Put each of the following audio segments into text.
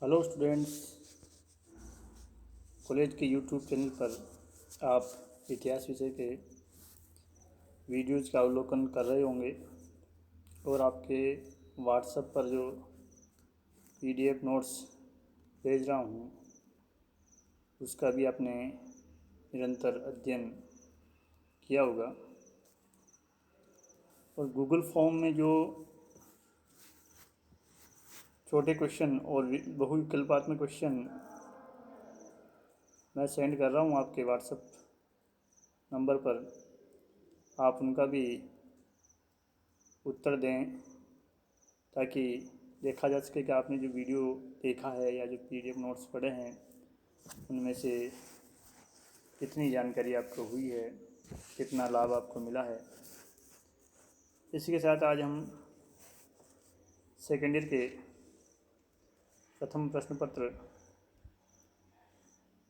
Hello students. College के YouTube channel पर आप इतिहास विषय के वीडियोज़ का अवलोकन कर रहे होंगे और आपके व्हाट्सएप पर जो पीडीएफ नोट्स भेज रहा हूँ उसका भी आपने निरंतर अध्ययन किया होगा। और गूगल फॉर्म में जो छोटे क्वेश्चन और बहुविकल्पात्मक क्वेश्चन मैं सेंड कर रहा हूँ आपके व्हाट्सएप नंबर पर, आप उनका भी उत्तर दें ताकि देखा जा सके कि आपने जो वीडियो देखा है या जो पीडीएफ नोट्स पढ़े हैं उनमें से कितनी जानकारी आपको हुई है, कितना लाभ आपको मिला है। इसी के साथ आज हम सेकेंड ईयर के प्रथम प्रश्न पत्र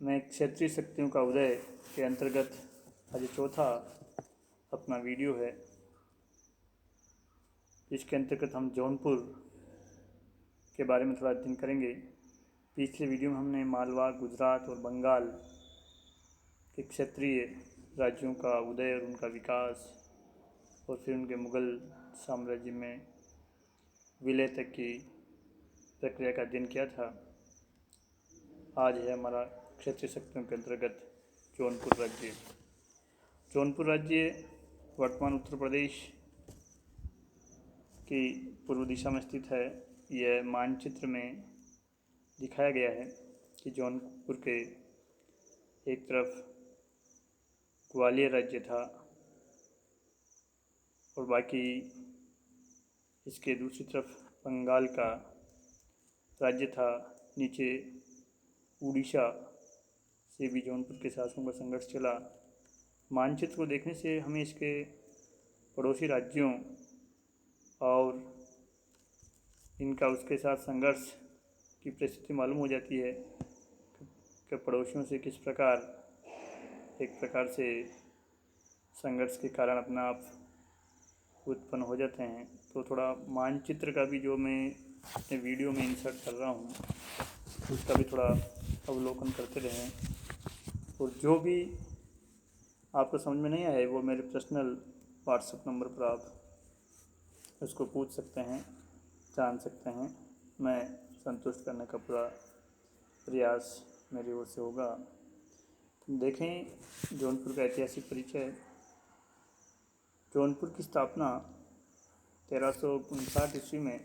में क्षेत्रीय शक्तियों का उदय के अंतर्गत आज चौथा अपना वीडियो है, जिसके अंतर्गत हम जौनपुर के बारे में थोड़ा अध्ययन करेंगे। पिछले वीडियो में हमने मालवा, गुजरात और बंगाल के क्षेत्रीय राज्यों का उदय और उनका विकास और फिर उनके मुग़ल साम्राज्य में विलय तक की प्रक्रिया का अध्ययन किया था। आज है हमारा क्षेत्रीय शक्तियों के अंतर्गत जौनपुर राज्य। जौनपुर राज्य वर्तमान उत्तर प्रदेश की पूर्व दिशा में स्थित है। यह मानचित्र में दिखाया गया है कि जौनपुर के एक तरफ ग्वालियर राज्य था और बाकी इसके दूसरी तरफ बंगाल का राज्य था। नीचे उड़ीसा से भी जौनपुर के शासकों का संघर्ष चला। मानचित्र को देखने से हमें इसके पड़ोसी राज्यों और इनका उसके साथ संघर्ष की परिस्थिति मालूम हो जाती है कि पड़ोसियों से किस प्रकार एक प्रकार से संघर्ष के कारण अपना आप उत्पन्न हो जाते हैं। तो थोड़ा मानचित्र का भी जो मैं अपने वीडियो में इंसर्ट कर रहा हूँ उसका भी थोड़ा अवलोकन करते रहें, और जो भी आपको समझ में नहीं आए वो मेरे पर्सनल व्हाट्सएप नंबर पर आप उसको पूछ सकते हैं, जान सकते हैं। मैं संतुष्ट करने का पूरा प्रयास मेरी ओर से होगा। देखें जौनपुर का ऐतिहासिक परिचय। जौनपुर की स्थापना 1359 ईस्वी में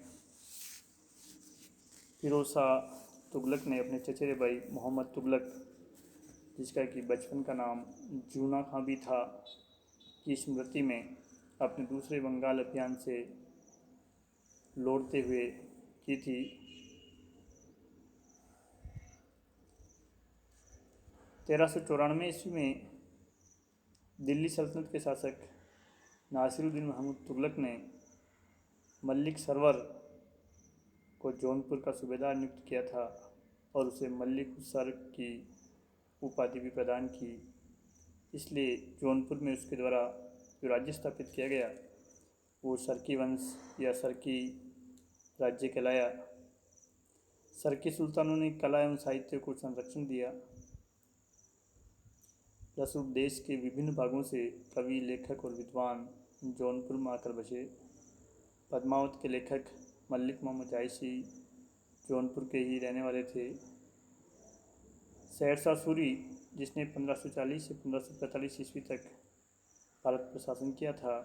फिरोज शाह तुगलक ने अपने चचेरे भाई मोहम्मद तुगलक, जिसका कि बचपन का नाम जूना खां भी था, की स्मृति में अपने दूसरे बंगाल अभियान से लौटते हुए की थी। 1394 ईस्वी में दिल्ली सल्तनत के शासक नासिरुद्दीन महमूद तुगलक ने मलिक सरवर को जौनपुर का सूबेदार नियुक्त किया था और उसे मलिक सर की उपाधि भी प्रदान की। इसलिए जौनपुर में उसके द्वारा जो राज्य स्थापित किया गया वो सरकी वंश या सरकी राज्य कहलाया। सरकी सुल्तानों ने कला एवं साहित्य को संरक्षण दिया। प्लस देश के विभिन्न भागों से कवि, लेखक और विद्वान जौनपुर में आकर बसे। पद्मावत के लेखक मलिक मोहम्मद आयशी जौनपुर के ही रहने वाले थे। शेरशाह सूरी, जिसने 1540 से 1545 ईस्वी तक भारत पर शासन किया था,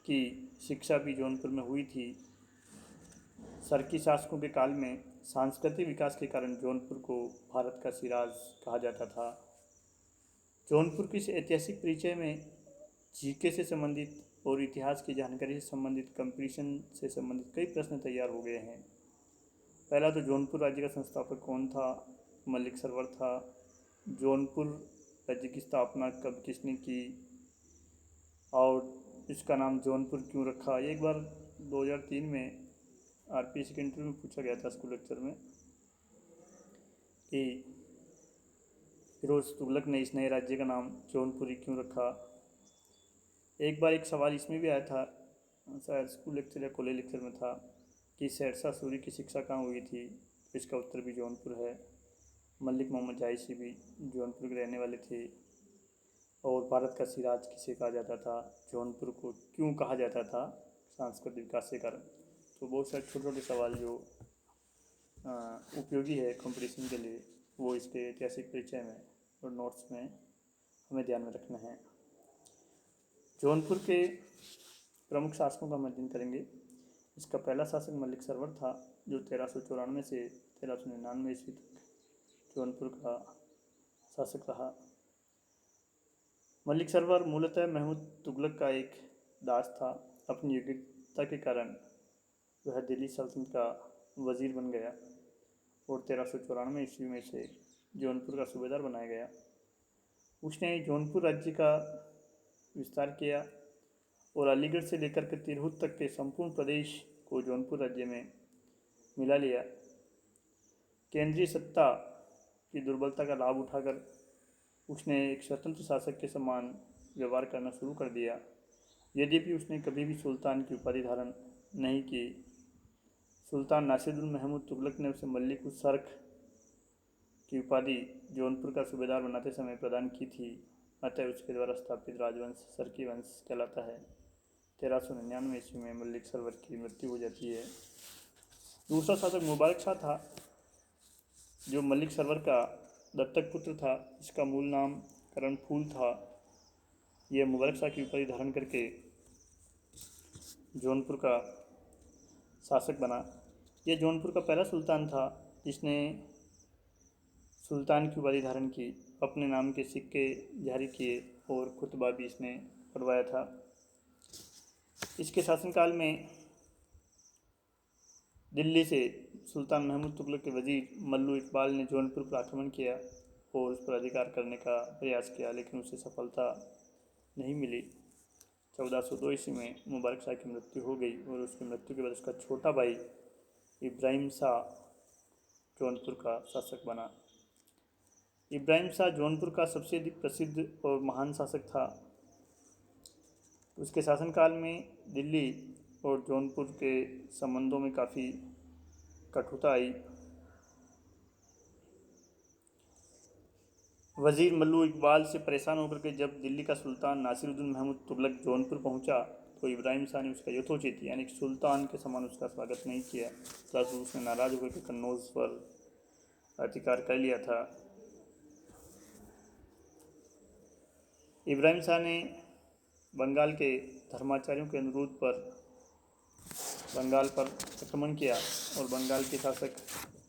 की शिक्षा भी जौनपुर में हुई थी। सरकी शासकों के काल में सांस्कृतिक विकास के कारण जौनपुर को भारत का सिराज कहा जाता था। जौनपुर के इस ऐतिहासिक परिचय में जीके से संबंधित और इतिहास की जानकारी से संबंधित कंपटीशन से संबंधित कई प्रश्न तैयार हो गए हैं। पहला तो जौनपुर राज्य का संस्थापक कौन था? मलिक सरवर था। जौनपुर राज्य की स्थापना कब किसने की और इसका नाम जौनपुर क्यों रखा? एक बार 2003 में आरपीएससी के इंटरव्यू में पूछा गया था स्कूल लेक्चर में कि फिरोज तुगलक ने इस नए राज्य का नाम जौनपुरी क्यों रखा। एक बार एक सवाल इसमें भी आया था, शायद स्कूल लेक्चर या कॉलेज लेक्चर में था, कि शेरशाह सूरी की शिक्षा कहाँ हुई थी। इसका उत्तर भी जौनपुर है। मलिक मोहम्मद जायसी भी जौनपुर के रहने वाले थे। और भारत का सिराज किसे कहा जाता था, जौनपुर को क्यों कहा जाता था, सांस्कृतिक विकास के कारण। तो बहुत सारे छोटे छोटे सवाल जो उपयोगी है कंपटीशन के लिए, वो इसके ऐतिहासिक परिचय में और नोट्स में हमें ध्यान में रखना है। जौनपुर के प्रमुख शासकों का हम अध्ययन करेंगे। इसका पहला शासक मलिक सरवर था, जो 1394 से 1399 ईस्वी तक जौनपुर का शासक रहा। मलिक सरवर मूलतः महमूद तुगलक का एक दास था। अपनी योग्यता के कारण वह दिल्ली सल्तनत का वजीर बन गया और 1394 ईस्वी में से जौनपुर का सूबेदार बनाया गया। उसने जौनपुर राज्य का विस्तार किया और अलीगढ़ से लेकर के तिरहुत तक के संपूर्ण प्रदेश को जौनपुर राज्य में मिला लिया। केंद्रीय सत्ता की दुर्बलता का लाभ उठाकर उसने एक स्वतंत्र शासक के समान व्यवहार करना शुरू कर दिया। यद्यपि उसने कभी भी सुल्तान की उपाधि धारण नहीं की। सुल्तान नासिरुद्दीन महमूद तुगलक ने उसे मलिक उस सर्क की उपाधि जौनपुर का सूबेदार बनाते समय प्रदान की थी, अतः उसके द्वारा स्थापित राजवंश सरकी वंश कहलाता है। 1399 ईस्वी में मलिक सरवर की मृत्यु हो जाती है। दूसरा शासक मुबारक शाह था, जो मलिक सरवर का दत्तक पुत्र था। इसका मूल नाम करणफूल था। यह मुबारक शाह की उपाधि धारण करके जौनपुर का शासक बना। यह जौनपुर का पहला सुल्तान था जिसने सुल्तान की उपाधि धारण की, अपने नाम के सिक्के जारी किए और खुतबा भी इसने पढ़वाया था। इसके शासनकाल में दिल्ली से सुल्तान महमूद तुगलक के वजीर मल्लू इकबाल ने जौनपुर पर आक्रमण किया और उस पर अधिकार करने का प्रयास किया, लेकिन उसे सफलता नहीं मिली। 1402 ईस्वी में मुबारक शाह की मृत्यु हो गई और उसकी मृत्यु के बाद उसका छोटा भाई इब्राहिम शाह जौनपुर का शासक बना। इब्राहिम शाह जौनपुर का सबसे अधिक प्रसिद्ध और महान शासक था। उसके शासनकाल में दिल्ली और जौनपुर के संबंधों में काफ़ी कटुता आई। वजीर मल्लू इकबाल से परेशान होकर के जब दिल्ली का सुल्तान नासिरुद्दीन महमूद तुगलक जौनपुर पहुंचा, तो इब्राहिम शाह ने उसका यथोचित यानी कि सुल्तान के समान उसका स्वागत नहीं किया। प्लस उसने नाराज होकर के कन्नौज पर अधिकार कर लिया था। इब्राहिम शाह ने बंगाल के धर्माचार्यों के अनुरोध पर बंगाल पर आक्रमण किया और बंगाल के शासक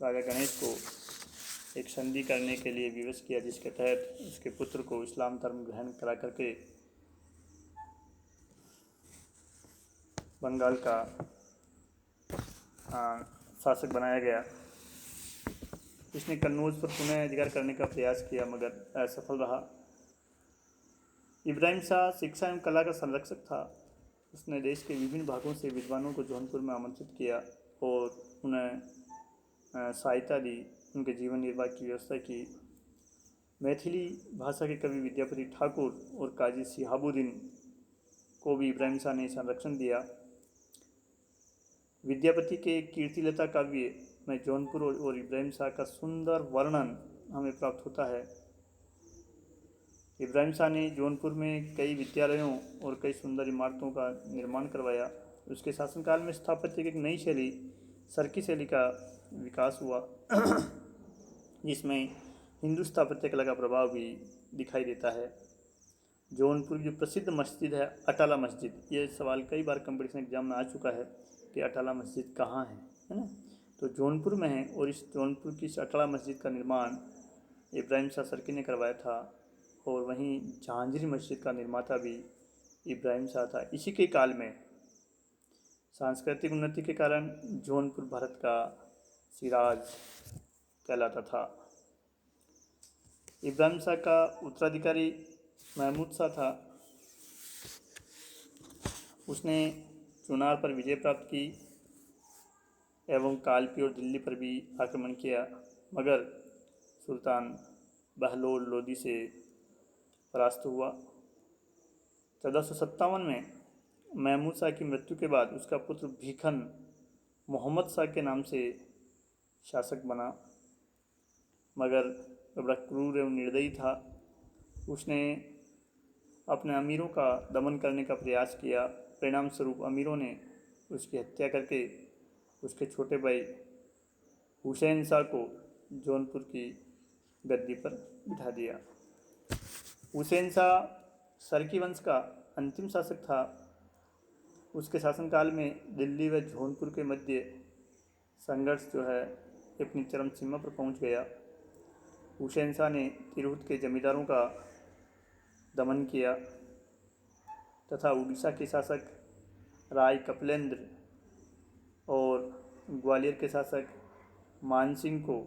राजा गणेश को एक संधि करने के लिए विवश किया, जिसके तहत उसके पुत्र को इस्लाम धर्म ग्रहण करा करके बंगाल का शासक बनाया गया। इसने कन्नौज पर पुनः अधिकार करने का प्रयास किया मगर असफल रहा। इब्राहिम शाह शिक्षा एवं कला का संरक्षक था। उसने देश के विभिन्न भागों से विद्वानों को जौनपुर में आमंत्रित किया और उन्हें सहायता दी, उनके जीवन निर्वाह की व्यवस्था की। मैथिली भाषा के कवि विद्यापति ठाकुर और काजी शिहाबुद्दीन को भी इब्राहिम शाह ने संरक्षण दिया। विद्यापति के कीर्तिलता काव्य में जौनपुर और इब्राहिम शाह का सुंदर वर्णन हमें प्राप्त होता है। इब्राहिम शाह ने जौनपुर में कई विद्यालयों और कई सुंदर इमारतों का निर्माण करवाया। उसके शासनकाल में स्थापत्य की एक नई शैली सरकी शैली का विकास हुआ, जिसमें हिंदू स्थापत्य कला का प्रभाव भी दिखाई देता है। जौनपुर की जो प्रसिद्ध मस्जिद है अटाला मस्जिद, ये सवाल कई बार कंपटीशन एग्जाम में आ चुका है कि अटाला मस्जिद कहाँ है ना। तो जौनपुर में है और इस जौनपुर की इस अटाला मस्जिद का निर्माण इब्राहिम शाह सरकी ने करवाया था और वहीं झांझरी मस्जिद का निर्माता भी इब्राहिम शाह था। इसी के काल में सांस्कृतिक उन्नति के कारण जौनपुर भारत का सिराज कहलाता था। इब्राहिम शाह का उत्तराधिकारी महमूद शाह था। उसने चुनार पर विजय प्राप्त की एवं कालपी और दिल्ली पर भी आक्रमण किया, मगर सुल्तान बहलोल लोदी से परास्त हुआ। 1457 में महमूद शाह की मृत्यु के बाद उसका पुत्र भीखन मोहम्मद शाह के नाम से शासक बना, मगर वह बड़ा क्रूर एवं निर्दयी था। उसने अपने अमीरों का दमन करने का प्रयास किया। परिणाम स्वरूप अमीरों ने उसकी हत्या करके उसके छोटे भाई हुसैन शाह को जौनपुर की गद्दी पर बिठा दिया। हुसैन शाह सरकी वंश का अंतिम शासक था। उसके शासनकाल में दिल्ली व जौनपुर के मध्य संघर्ष जो है अपनी चरम सीमा पर पहुंच गया। हुसैन शाह ने तिरहुत के जमींदारों का दमन किया तथा उड़ीसा के शासक राय कपिलेंद्र और ग्वालियर के शासक मानसिंह को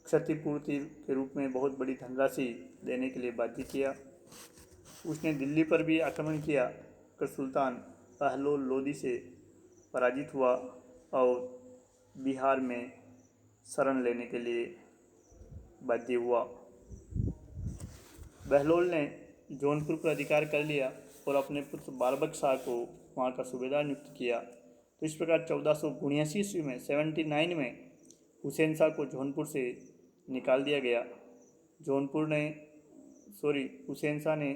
क्षतिपूर्ति के रूप में बहुत बड़ी धनराशि देने के लिए बाध्य किया। उसने दिल्ली पर भी आक्रमण किया कर सुल्तान बहलोल लोदी से पराजित हुआ और बिहार में शरण लेने के लिए बाध्य हुआ। बहलोल ने जौनपुर पर अधिकार कर लिया और अपने पुत्र बारबक शाह को वहाँ का सूबेदार नियुक्त किया। तो इस प्रकार 1479 ईस्वी में 79 में हुसैन शाह को जौनपुर से निकाल दिया गया। हुसैन शाह ने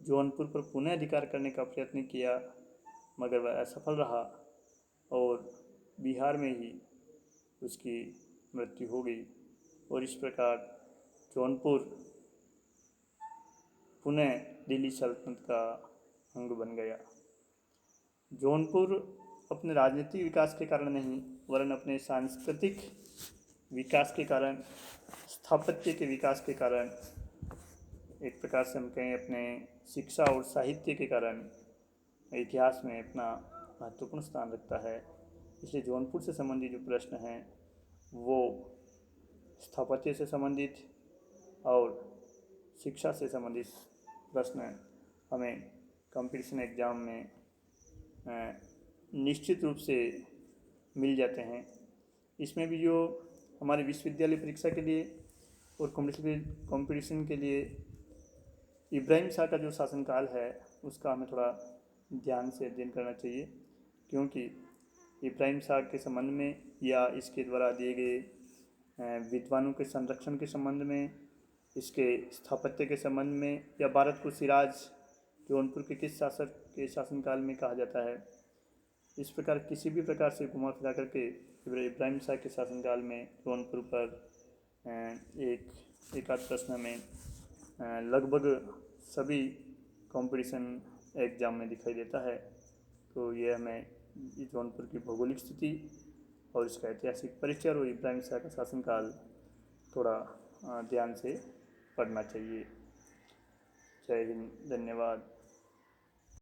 जौनपुर पर पुनः अधिकार करने का प्रयत्न किया, मगर वह असफल रहा और बिहार में ही उसकी मृत्यु हो गई। और इस प्रकार जौनपुर पुनः दिल्ली सल्तनत का अंग बन गया। जौनपुर अपने राजनीतिक विकास के कारण नहीं वरन अपने सांस्कृतिक विकास के कारण, स्थापत्य के विकास के कारण, एक प्रकार से हम कहें अपने शिक्षा और साहित्य के कारण इतिहास में अपना महत्वपूर्ण स्थान रखता है। इसलिए जौनपुर से संबंधित जो प्रश्न हैं वो स्थापत्य से संबंधित और शिक्षा से संबंधित प्रश्न हमें कंपटीशन एग्ज़ाम में निश्चित रूप से मिल जाते हैं। इसमें भी जो हमारे विश्वविद्यालय परीक्षा के लिए और कंपटीशन के लिए इब्राहिम शाह का जो शासनकाल है उसका हमें थोड़ा ध्यान से अध्ययन करना चाहिए, क्योंकि इब्राहिम शाह के संबंध में या इसके द्वारा दिए गए विद्वानों के संरक्षण के संबंध में, इसके स्थापत्य के संबंध में, या भारत को सिराज जौनपुर के किस शासक के शासनकाल में कहा जाता है, इस प्रकार किसी भी प्रकार से घुमा फिरा करके इब्राहिम शाह के शासनकाल में जौनपुर पर एक आध प्रश्न में लगभग सभी कंपटीशन एग्ज़ाम में दिखाई देता है। तो ये हमें जौनपुर की भौगोलिक स्थिति और इसका ऐतिहासिक परिचय और इब्राहिम शाह का शासनकाल थोड़ा ध्यान से पढ़ना चाहिए। जय हिंद, धन्यवाद।